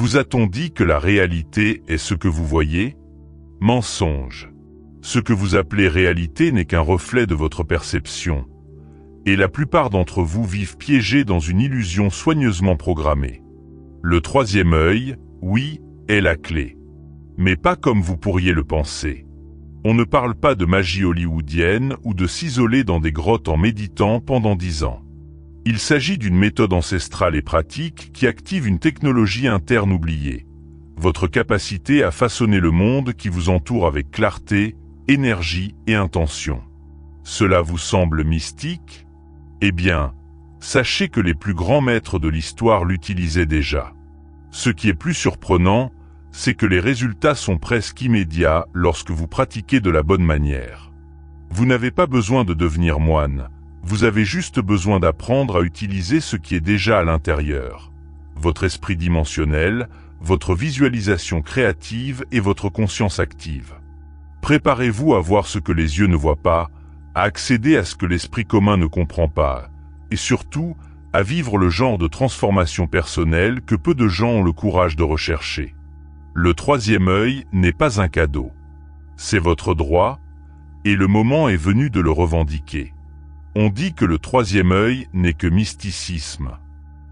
Vous a-t-on dit que la réalité est ce que vous voyez? Mensonge. Ce que vous appelez réalité n'est qu'un reflet de votre perception. Et la plupart d'entre vous vivent piégés dans une illusion soigneusement programmée. Le troisième œil, oui, est la clé. Mais pas comme vous pourriez le penser. On ne parle pas de magie hollywoodienne ou de s'isoler dans des grottes en méditant pendant 10 ans. Il s'agit d'une méthode ancestrale et pratique qui active une technologie interne oubliée. Votre capacité à façonner le monde qui vous entoure avec clarté, énergie et intention. Cela vous semble mystique? Eh bien, sachez que les plus grands maîtres de l'histoire l'utilisaient déjà. Ce qui est plus surprenant, c'est que les résultats sont presque immédiats lorsque vous pratiquez de la bonne manière. Vous n'avez pas besoin de devenir moine, vous avez juste besoin d'apprendre à utiliser ce qui est déjà à l'intérieur. Votre esprit dimensionnel, votre visualisation créative et votre conscience active. Préparez-vous à voir ce que les yeux ne voient pas, à accéder à ce que l'esprit commun ne comprend pas, et surtout, à vivre le genre de transformation personnelle que peu de gens ont le courage de rechercher. Le troisième œil n'est pas un cadeau. C'est votre droit, et le moment est venu de le revendiquer. On dit que le troisième œil n'est que mysticisme.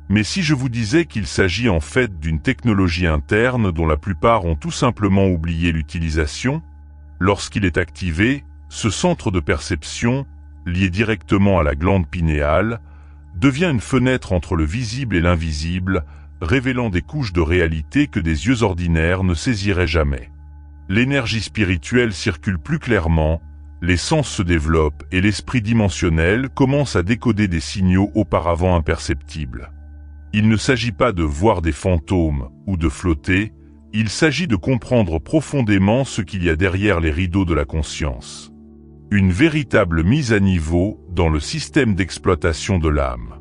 Mais si je vous disais qu'il s'agit en fait d'une technologie interne dont la plupart ont tout simplement oublié l'utilisation, lorsqu'il est activé, ce centre de perception, lié directement à la glande pinéale, devient une fenêtre entre le visible et l'invisible, révélant des couches de réalité que des yeux ordinaires ne saisiraient jamais. L'énergie spirituelle circule plus clairement, les sens se développent et l'esprit dimensionnel commence à décoder des signaux auparavant imperceptibles. Il ne s'agit pas de voir des fantômes ou de flotter, il s'agit de comprendre profondément ce qu'il y a derrière les rideaux de la conscience. Une véritable mise à niveau dans le système d'exploitation de l'âme.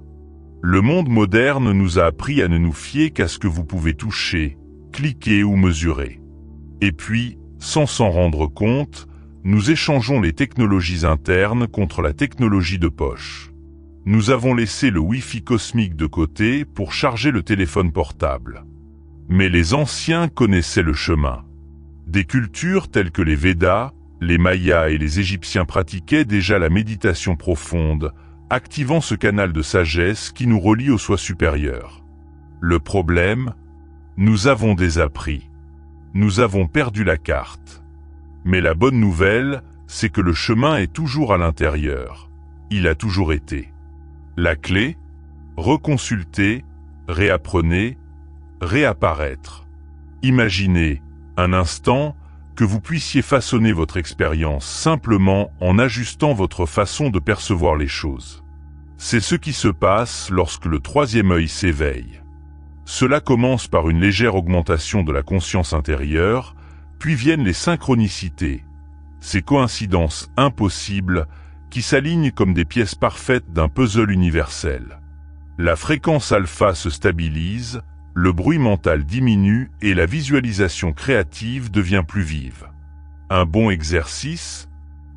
Le monde moderne nous a appris à ne nous fier qu'à ce que vous pouvez toucher, cliquer ou mesurer. Et puis, sans s'en rendre compte, nous échangeons les technologies internes contre la technologie de poche. Nous avons laissé le Wi-Fi cosmique de côté pour charger le téléphone portable. Mais les anciens connaissaient le chemin. Des cultures telles que les Védas, les Mayas et les Égyptiens pratiquaient déjà la méditation profonde, activant ce canal de sagesse qui nous relie au soi supérieur. Le problème? Nous avons désappris. Nous avons perdu la carte. Mais la bonne nouvelle, c'est que le chemin est toujours à l'intérieur. Il a toujours été. La clé? Reconsulter, réapprenez, réapparaître. Imaginez, un instant, que vous puissiez façonner votre expérience simplement en ajustant votre façon de percevoir les choses. C'est ce qui se passe lorsque le troisième œil s'éveille. Cela commence par une légère augmentation de la conscience intérieure, puis viennent les synchronicités, ces coïncidences impossibles qui s'alignent comme des pièces parfaites d'un puzzle universel. La fréquence alpha se stabilise, le bruit mental diminue et la visualisation créative devient plus vive. Un bon exercice?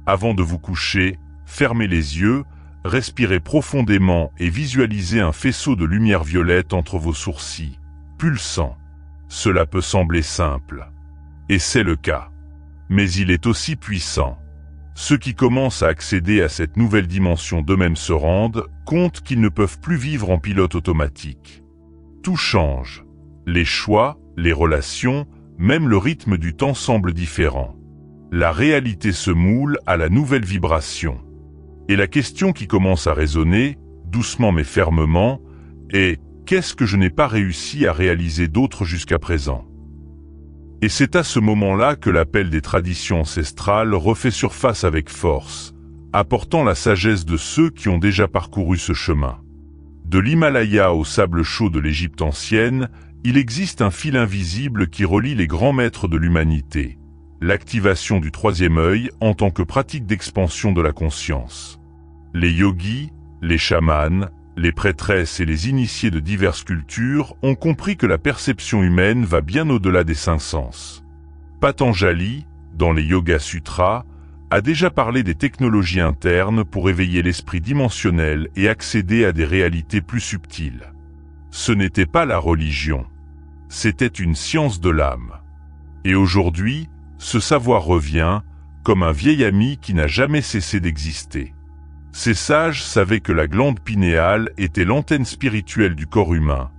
Avant de vous coucher, fermez les yeux, respirez profondément et visualisez un faisceau de lumière violette entre vos sourcils, pulsant. Cela peut sembler simple. Et c'est le cas. Mais il est aussi puissant. Ceux qui commencent à accéder à cette nouvelle dimension d'eux-mêmes se rendent compte qu'ils ne peuvent plus vivre en pilote automatique. Tout change. Les choix, les relations, même le rythme du temps semble différent. La réalité se moule à la nouvelle vibration. Et la question qui commence à résonner, doucement mais fermement, est « qu'est-ce que je n'ai pas réussi à réaliser d'autre jusqu'à présent ?» Et c'est à ce moment-là que l'appel des traditions ancestrales refait surface avec force, apportant la sagesse de ceux qui ont déjà parcouru ce chemin. De l'Himalaya au sable chaud de l'Égypte ancienne, il existe un fil invisible qui relie les grands maîtres de l'humanité, l'activation du troisième œil en tant que pratique d'expansion de la conscience. Les yogis, les chamans, les prêtresses et les initiés de diverses cultures ont compris que la perception humaine va bien au-delà des 5 sens. Patanjali, dans les Yoga Sutras, a déjà parlé des technologies internes pour éveiller l'esprit dimensionnel et accéder à des réalités plus subtiles. Ce n'était pas la religion. C'était une science de l'âme. Et aujourd'hui, ce savoir revient, comme un vieil ami qui n'a jamais cessé d'exister. Ces sages savaient que la glande pinéale était l'antenne spirituelle du corps humain,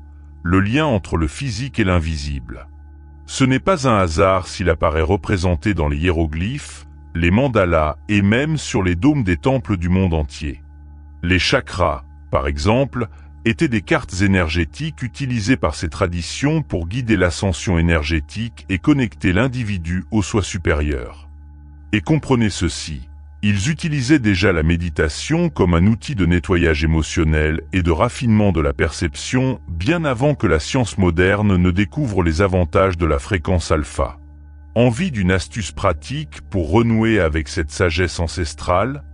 le lien entre le physique et l'invisible. Ce n'est pas un hasard s'il apparaît représenté dans les hiéroglyphes, les mandalas et même sur les dômes des temples du monde entier. Les chakras, par exemple, étaient des cartes énergétiques utilisées par ces traditions pour guider l'ascension énergétique et connecter l'individu au soi supérieur. Et comprenez ceci, ils utilisaient déjà la méditation comme un outil de nettoyage émotionnel et de raffinement de la perception bien avant que la science moderne ne découvre les avantages de la fréquence alpha. Envie d'une astuce pratique pour renouer avec cette sagesse ancestrale?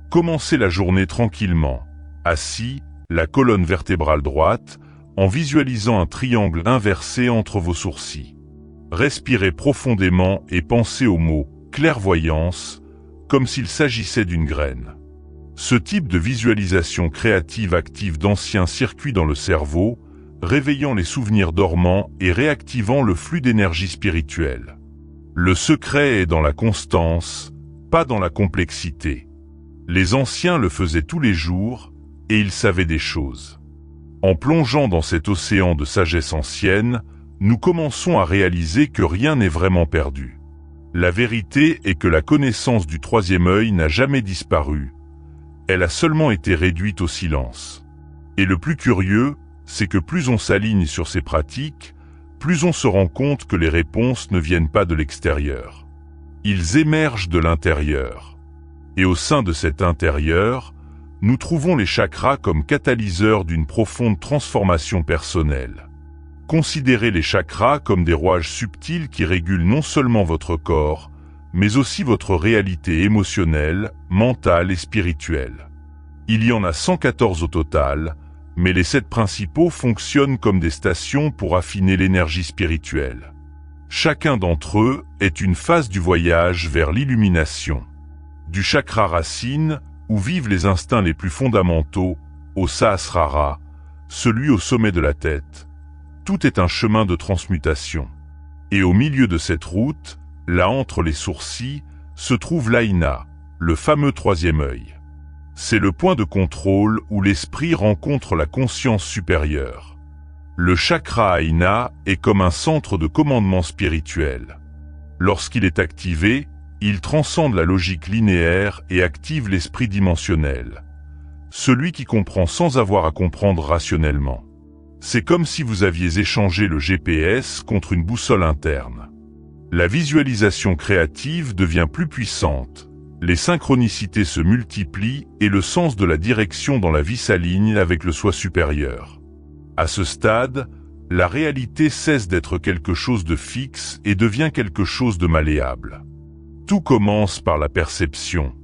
Commencez la journée tranquillement, assis, la colonne vertébrale droite, en visualisant un triangle inversé entre vos sourcils. Respirez profondément et pensez au mot « clairvoyance » comme s'il s'agissait d'une graine. Ce type de visualisation créative active d'anciens circuits dans le cerveau, réveillant les souvenirs dormants et réactivant le flux d'énergie spirituelle. Le secret est dans la constance, pas dans la complexité. Les anciens le faisaient tous les jours, et ils savaient des choses. En plongeant dans cet océan de sagesse ancienne, nous commençons à réaliser que rien n'est vraiment perdu. La vérité est que la connaissance du troisième œil n'a jamais disparu. Elle a seulement été réduite au silence. Et le plus curieux, c'est que plus on s'aligne sur ces pratiques, plus on se rend compte que les réponses ne viennent pas de l'extérieur. Ils émergent de l'intérieur. Et au sein de cet intérieur, nous trouvons les chakras comme catalyseurs d'une profonde transformation personnelle. Considérez les chakras comme des rouages subtils qui régulent non seulement votre corps, mais aussi votre réalité émotionnelle, mentale et spirituelle. Il y en a 114 au total, mais les 7 principaux fonctionnent comme des stations pour affiner l'énergie spirituelle. Chacun d'entre eux est une phase du voyage vers l'illumination. Du chakra racine, où vivent les instincts les plus fondamentaux, au Sahasrara, celui au sommet de la tête. Tout est un chemin de transmutation. Et au milieu de cette route, là entre les sourcils, se trouve l'Aïna, le fameux troisième œil. C'est le point de contrôle où l'esprit rencontre la conscience supérieure. Le chakra Aïna est comme un centre de commandement spirituel. Lorsqu'il est activé, il transcende la logique linéaire et active l'esprit dimensionnel. Celui qui comprend sans avoir à comprendre rationnellement. C'est comme si vous aviez échangé le GPS contre une boussole interne. La visualisation créative devient plus puissante, les synchronicités se multiplient et le sens de la direction dans la vie s'aligne avec le soi supérieur. À ce stade, la réalité cesse d'être quelque chose de fixe et devient quelque chose de malléable. Tout commence par la perception.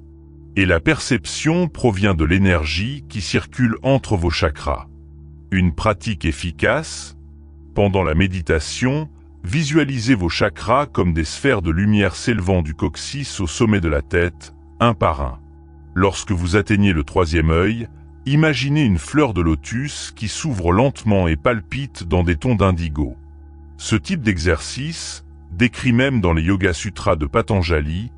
Et la perception provient de l'énergie qui circule entre vos chakras. Une pratique efficace? Pendant la méditation, visualisez vos chakras comme des sphères de lumière s'élevant du coccyx au sommet de la tête, un par un. Lorsque vous atteignez le troisième œil, imaginez une fleur de lotus qui s'ouvre lentement et palpite dans des tons d'indigo. Ce type d'exercice, décrit même dans les Yoga Sutras de Patanjali,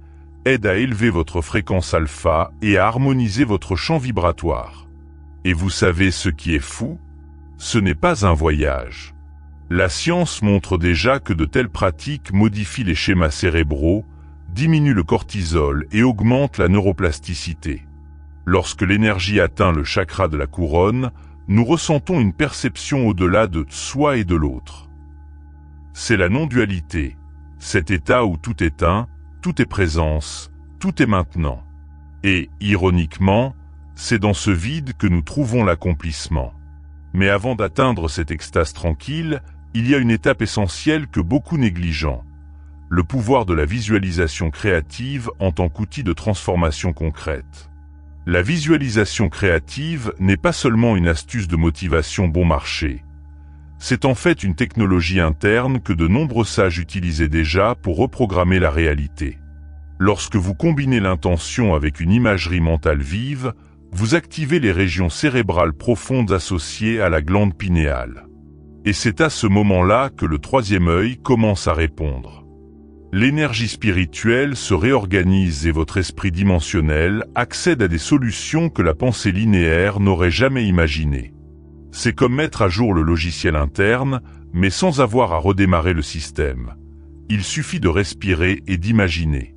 aide à élever votre fréquence alpha et à harmoniser votre champ vibratoire. Et vous savez ce qui est fou? Ce n'est pas un voyage. La science montre déjà que de telles pratiques modifient les schémas cérébraux, diminuent le cortisol et augmentent la neuroplasticité. Lorsque l'énergie atteint le chakra de la couronne, nous ressentons une perception au-delà de soi et de l'autre. C'est la non-dualité, cet état où tout est un, tout est présence, tout est maintenant. Et, ironiquement, c'est dans ce vide que nous trouvons l'accomplissement. Mais avant d'atteindre cette extase tranquille, il y a une étape essentielle que beaucoup négligent. Le pouvoir de la visualisation créative en tant qu'outil de transformation concrète. La visualisation créative n'est pas seulement une astuce de motivation bon marché. C'est en fait une technologie interne que de nombreux sages utilisaient déjà pour reprogrammer la réalité. Lorsque vous combinez l'intention avec une imagerie mentale vive, vous activez les régions cérébrales profondes associées à la glande pinéale. Et c'est à ce moment-là que le troisième œil commence à répondre. L'énergie spirituelle se réorganise et votre esprit dimensionnel accède à des solutions que la pensée linéaire n'aurait jamais imaginées. C'est comme mettre à jour le logiciel interne, mais sans avoir à redémarrer le système. Il suffit de respirer et d'imaginer.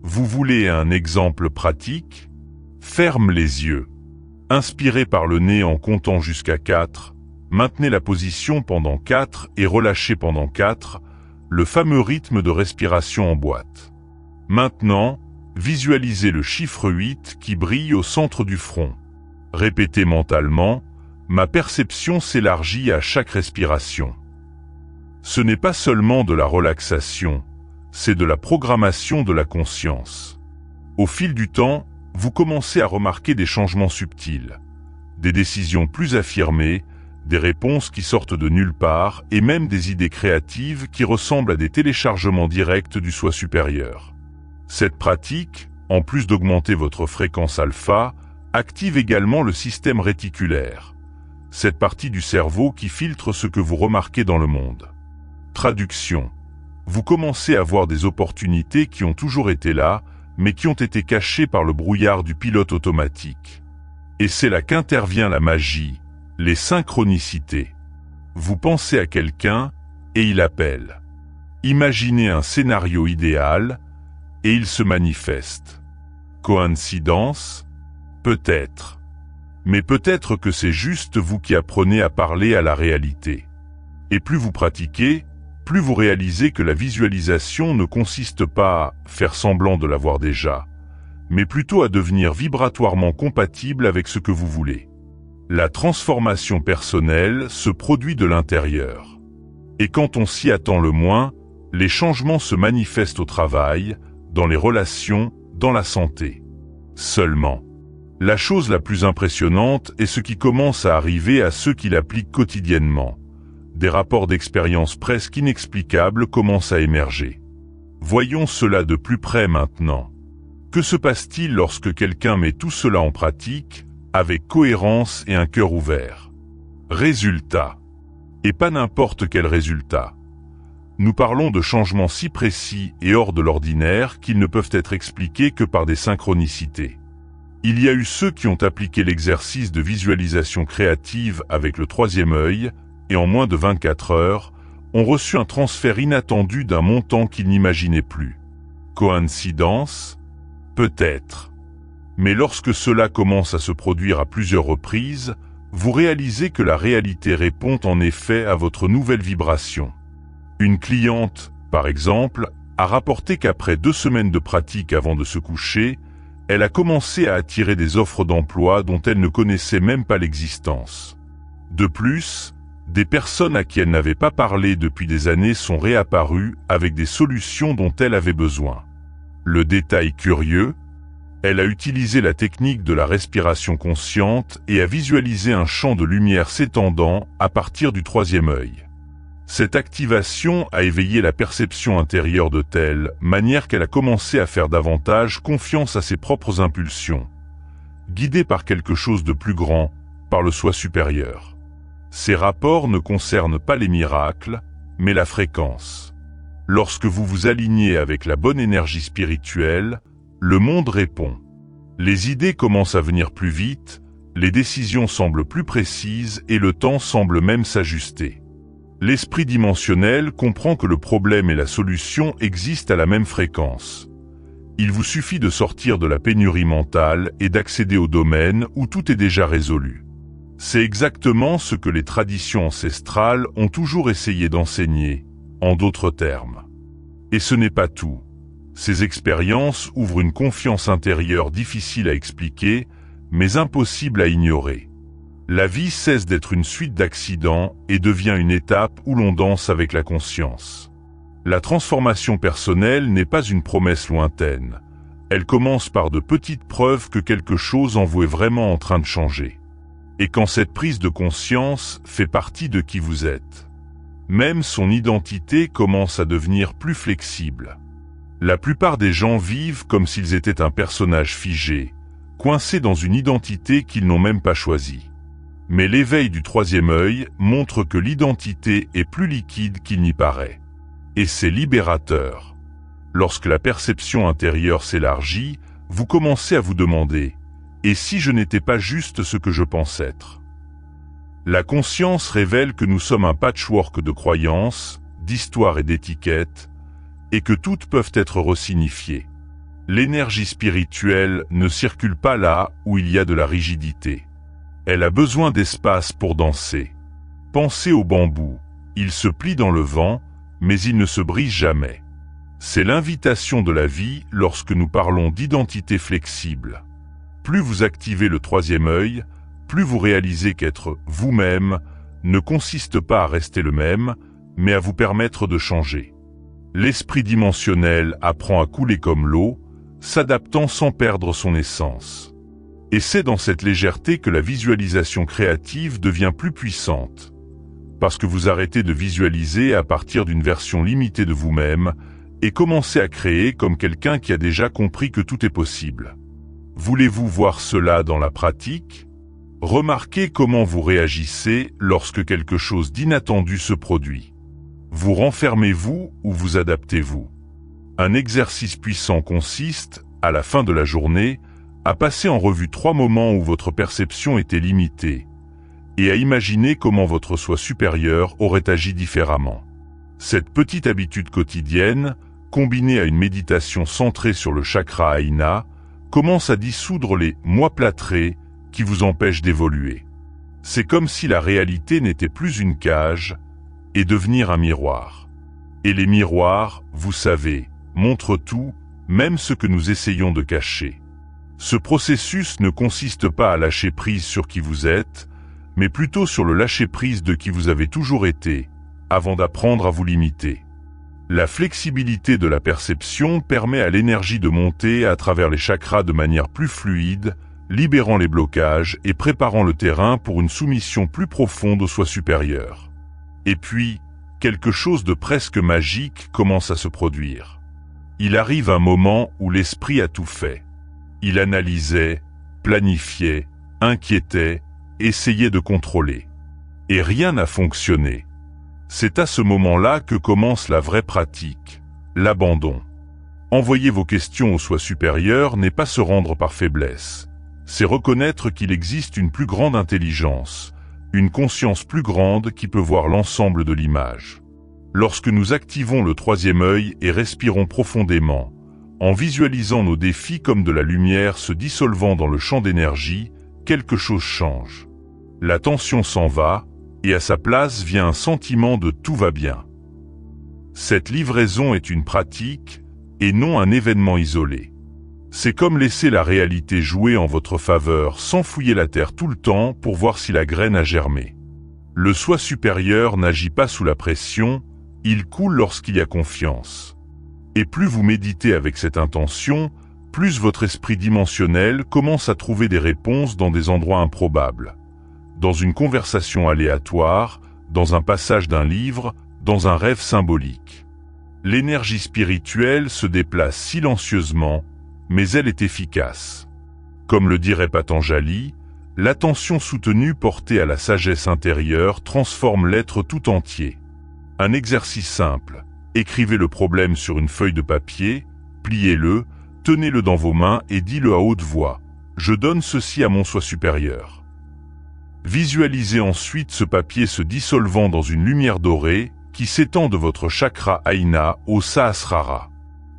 Vous voulez un exemple pratique? Ferme les yeux. Inspirez par le nez en comptant jusqu'à 4. Maintenez la position pendant 4 et relâchez pendant 4, le fameux rythme de respiration en boîte. Maintenant, visualisez le chiffre 8 qui brille au centre du front. Répétez mentalement, ma perception s'élargit à chaque respiration. Ce n'est pas seulement de la relaxation, c'est de la programmation de la conscience. Au fil du temps, vous commencez à remarquer des changements subtils, des décisions plus affirmées, des réponses qui sortent de nulle part et même des idées créatives qui ressemblent à des téléchargements directs du soi supérieur. Cette pratique, en plus d'augmenter votre fréquence alpha, active également le système réticulaire, cette partie du cerveau qui filtre ce que vous remarquez dans le monde. Traduction. Vous commencez à voir des opportunités qui ont toujours été là, mais qui ont été cachées par le brouillard du pilote automatique. Et c'est là qu'intervient la magie, les synchronicités. Vous pensez à quelqu'un et il appelle. Imaginez un scénario idéal et il se manifeste. Coïncidence? Peut-être. Mais peut-être que c'est juste vous qui apprenez à parler à la réalité. Et plus vous pratiquez, plus vous réalisez que la visualisation ne consiste pas à faire semblant de l'avoir déjà, mais plutôt à devenir vibratoirement compatible avec ce que vous voulez. La transformation personnelle se produit de l'intérieur. Et quand on s'y attend le moins, les changements se manifestent au travail, dans les relations, dans la santé. Seulement, la chose la plus impressionnante est ce qui commence à arriver à ceux qui l'appliquent quotidiennement. Des rapports d'expérience presque inexplicables commencent à émerger. Voyons cela de plus près maintenant. Que se passe-t-il lorsque quelqu'un met tout cela en pratique, avec cohérence et un cœur ouvert? Résultat. Et pas n'importe quel résultat. Nous parlons de changements si précis et hors de l'ordinaire qu'ils ne peuvent être expliqués que par des synchronicités. Il y a eu ceux qui ont appliqué l'exercice de visualisation créative avec le troisième œil, et en moins de 24 heures, ont reçu un transfert inattendu d'un montant qu'ils n'imaginaient plus. Coïncidence? Peut-être. Mais lorsque cela commence à se produire à plusieurs reprises, vous réalisez que la réalité répond en effet à votre nouvelle vibration. Une cliente, par exemple, a rapporté qu'après 2 semaines de pratique avant de se coucher, elle a commencé à attirer des offres d'emploi dont elle ne connaissait même pas l'existence. De plus, des personnes à qui elle n'avait pas parlé depuis des années sont réapparues avec des solutions dont elle avait besoin. Le détail curieux, elle a utilisé la technique de la respiration consciente et a visualisé un champ de lumière s'étendant à partir du troisième œil. Cette activation a éveillé la perception intérieure de telle manière qu'elle a commencé à faire davantage confiance à ses propres impulsions, guidée par quelque chose de plus grand, par le soi supérieur. Ces rapports ne concernent pas les miracles, mais la fréquence. Lorsque vous vous alignez avec la bonne énergie spirituelle, le monde répond. Les idées commencent à venir plus vite, les décisions semblent plus précises et le temps semble même s'ajuster. L'esprit dimensionnel comprend que le problème et la solution existent à la même fréquence. Il vous suffit de sortir de la pénurie mentale et d'accéder au domaine où tout est déjà résolu. C'est exactement ce que les traditions ancestrales ont toujours essayé d'enseigner, en d'autres termes. Et ce n'est pas tout. Ces expériences ouvrent une confiance intérieure difficile à expliquer, mais impossible à ignorer. La vie cesse d'être une suite d'accidents et devient une étape où l'on danse avec la conscience. La transformation personnelle n'est pas une promesse lointaine. Elle commence par de petites preuves que quelque chose en vous est vraiment en train de changer. Et quand cette prise de conscience fait partie de qui vous êtes, même son identité commence à devenir plus flexible. La plupart des gens vivent comme s'ils étaient un personnage figé, coincé dans une identité qu'ils n'ont même pas choisie. Mais l'éveil du troisième œil montre que l'identité est plus liquide qu'il n'y paraît. Et c'est libérateur. Lorsque la perception intérieure s'élargit, vous commencez à vous demander « Et si je n'étais pas juste ce que je pense être ?» La conscience révèle que nous sommes un patchwork de croyances, d'histoires et d'étiquettes, et que toutes peuvent être resignifiées. L'énergie spirituelle ne circule pas là où il y a de la rigidité. Elle a besoin d'espace pour danser. Pensez au bambou, il se plie dans le vent, mais il ne se brise jamais. C'est l'invitation de la vie lorsque nous parlons d'identité flexible. Plus vous activez le troisième œil, plus vous réalisez qu'être vous-même ne consiste pas à rester le même, mais à vous permettre de changer. L'esprit dimensionnel apprend à couler comme l'eau, s'adaptant sans perdre son essence. Et c'est dans cette légèreté que la visualisation créative devient plus puissante. Parce que vous arrêtez de visualiser à partir d'une version limitée de vous-même et commencez à créer comme quelqu'un qui a déjà compris que tout est possible. Voulez-vous voir cela dans la pratique ? Remarquez comment vous réagissez lorsque quelque chose d'inattendu se produit. Vous renfermez-vous ou vous adaptez-vous ? Un exercice puissant consiste, à la fin de la journée, à passer en revue 3 moments où votre perception était limitée et à imaginer comment votre soi supérieur aurait agi différemment. Cette petite habitude quotidienne, combinée à une méditation centrée sur le chakra Ajna, commence à dissoudre les « moi plâtrés » qui vous empêchent d'évoluer. C'est comme si la réalité n'était plus une cage et devenir un miroir. Et les miroirs, vous savez, montrent tout, même ce que nous essayons de cacher. Ce processus ne consiste pas à lâcher prise sur qui vous êtes, mais plutôt sur le lâcher-prise de qui vous avez toujours été, avant d'apprendre à vous limiter. La flexibilité de la perception permet à l'énergie de monter à travers les chakras de manière plus fluide, libérant les blocages et préparant le terrain pour une soumission plus profonde au soi supérieur. Et puis, quelque chose de presque magique commence à se produire. Il arrive un moment où l'esprit a tout fait. Il analysait, planifiait, inquiétait, essayait de contrôler. Et rien n'a fonctionné. C'est à ce moment-là que commence la vraie pratique, l'abandon. Envoyer vos questions au soi supérieur n'est pas se rendre par faiblesse. C'est reconnaître qu'il existe une plus grande intelligence, une conscience plus grande qui peut voir l'ensemble de l'image. Lorsque nous activons le troisième œil et respirons profondément, en visualisant nos défis comme de la lumière se dissolvant dans le champ d'énergie, quelque chose change. La tension s'en va, et à sa place vient un sentiment de tout va bien. Cette livraison est une pratique, et non un événement isolé. C'est comme laisser la réalité jouer en votre faveur sans fouiller la terre tout le temps pour voir si la graine a germé. Le soi supérieur n'agit pas sous la pression, il coule lorsqu'il y a confiance. Et plus vous méditez avec cette intention, plus votre esprit dimensionnel commence à trouver des réponses dans des endroits improbables. Dans une conversation aléatoire, dans un passage d'un livre, dans un rêve symbolique. L'énergie spirituelle se déplace silencieusement, mais elle est efficace. Comme le dirait Patanjali, l'attention soutenue portée à la sagesse intérieure transforme l'être tout entier. Un exercice simple, écrivez le problème sur une feuille de papier, pliez-le, tenez-le dans vos mains et dites-le à haute voix. Je donne ceci à mon soi supérieur. Visualisez ensuite ce papier se dissolvant dans une lumière dorée qui s'étend de votre chakra Ajna au Sahasrara.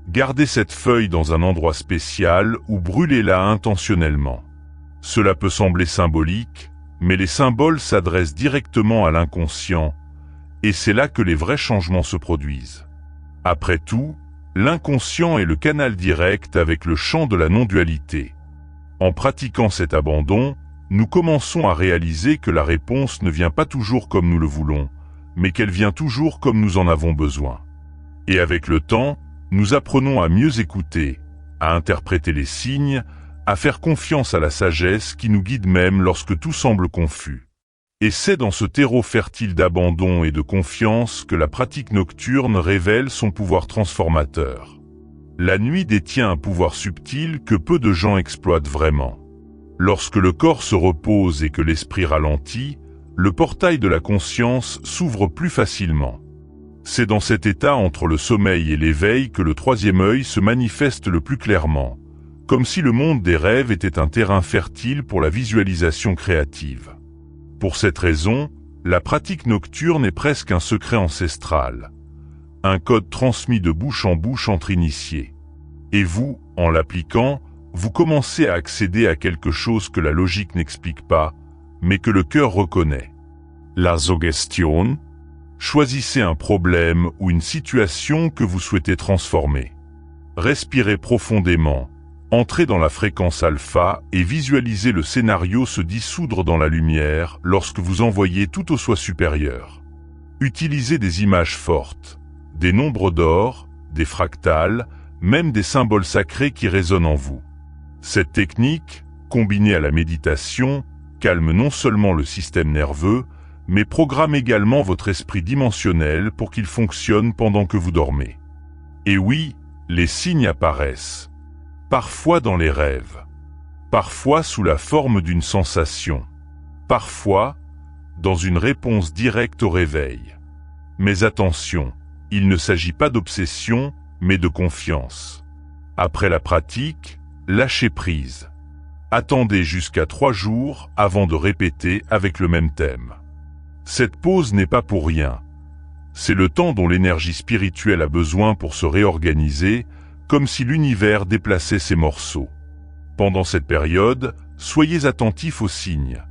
Gardez cette feuille dans un endroit spécial ou brûlez-la intentionnellement. Cela peut sembler symbolique, mais les symboles s'adressent directement à l'inconscient, et c'est là que les vrais changements se produisent. Après tout, l'inconscient est le canal direct avec le champ de la non-dualité. En pratiquant cet abandon, nous commençons à réaliser que la réponse ne vient pas toujours comme nous le voulons, mais qu'elle vient toujours comme nous en avons besoin. Et avec le temps, nous apprenons à mieux écouter, à interpréter les signes, à faire confiance à la sagesse qui nous guide même lorsque tout semble confus. Et c'est dans ce terreau fertile d'abandon et de confiance que la pratique nocturne révèle son pouvoir transformateur. La nuit détient un pouvoir subtil que peu de gens exploitent vraiment. Lorsque le corps se repose et que l'esprit ralentit, le portail de la conscience s'ouvre plus facilement. C'est dans cet état entre le sommeil et l'éveil que le troisième œil se manifeste le plus clairement, comme si le monde des rêves était un terrain fertile pour la visualisation créative. Pour cette raison, la pratique nocturne est presque un secret ancestral, un code transmis de bouche en bouche entre initiés. Et vous, en l'appliquant, vous commencez à accéder à quelque chose que la logique n'explique pas, mais que le cœur reconnaît. La suggestion. Choisissez un problème ou une situation que vous souhaitez transformer. Respirez profondément, entrez dans la fréquence alpha et visualisez le scénario se dissoudre dans la lumière lorsque vous envoyez tout au soi supérieur. Utilisez des images fortes, des nombres d'or, des fractales, même des symboles sacrés qui résonnent en vous. Cette technique, combinée à la méditation, calme non seulement le système nerveux, mais programme également votre esprit dimensionnel pour qu'il fonctionne pendant que vous dormez. Et oui, les signes apparaissent. Parfois dans les rêves. Parfois sous la forme d'une sensation. Parfois, dans une réponse directe au réveil. Mais attention, il ne s'agit pas d'obsession, mais de confiance. Après la pratique, lâchez prise. Attendez jusqu'à 3 jours avant de répéter avec le même thème. Cette pause n'est pas pour rien. C'est le temps dont l'énergie spirituelle a besoin pour se réorganiser, comme si l'univers déplaçait ses morceaux. Pendant cette période, soyez attentifs aux signes.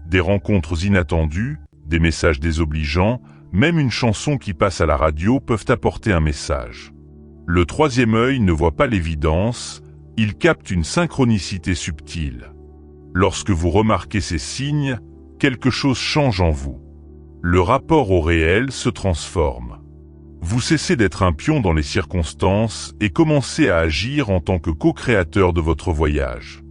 Des rencontres inattendues, des messages désobligeants, même une chanson qui passe à la radio peuvent apporter un message. Le troisième œil ne voit pas l'évidence, il capte une synchronicité subtile. Lorsque vous remarquez ces signes, quelque chose change en vous. Le rapport au réel se transforme. Vous cessez d'être un pion dans les circonstances et commencez à agir en tant que co-créateur de votre voyage.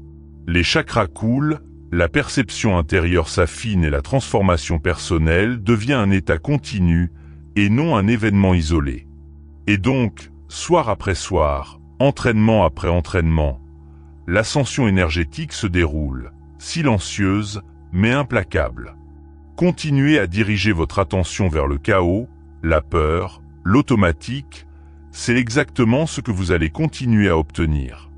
Les chakras coulent, la perception intérieure s'affine et la transformation personnelle devient un état continu et non un événement isolé. Et donc, soir après soir, entraînement après entraînement, l'ascension énergétique se déroule, silencieuse mais implacable. Continuez à diriger votre attention vers le chaos, la peur, l'automatique, c'est exactement ce que vous allez continuer à obtenir.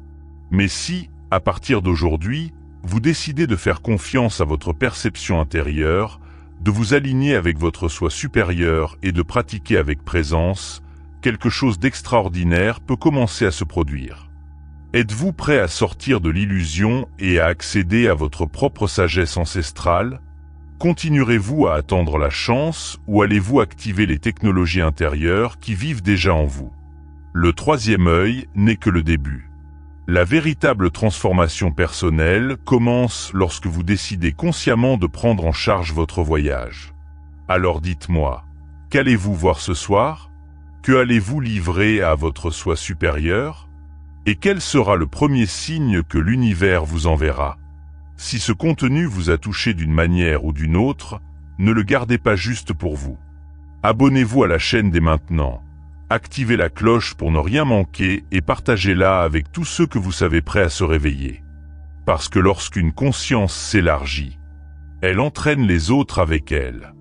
Mais si, à partir d'aujourd'hui, vous décidez de faire confiance à votre perception intérieure, de vous aligner avec votre soi supérieur et de pratiquer avec présence, quelque chose d'extraordinaire peut commencer à se produire. Êtes-vous prêt à sortir de l'illusion et à accéder à votre propre sagesse ancestrale ? Continuerez-vous à attendre la chance ou allez-vous activer les technologies intérieures qui vivent déjà en vous? Le troisième œil n'est que le début. La véritable transformation personnelle commence lorsque vous décidez consciemment de prendre en charge votre voyage. Alors dites-moi, qu'allez-vous voir ce soir? Que allez-vous livrer à votre soi supérieur? Et quel sera le premier signe que l'univers vous enverra? Si ce contenu vous a touché d'une manière ou d'une autre, ne le gardez pas juste pour vous. Abonnez-vous à la chaîne dès maintenant. Activez la cloche pour ne rien manquer et partagez-la avec tous ceux que vous savez prêts à se réveiller. Parce que lorsqu'une conscience s'élargit, elle entraîne les autres avec elle.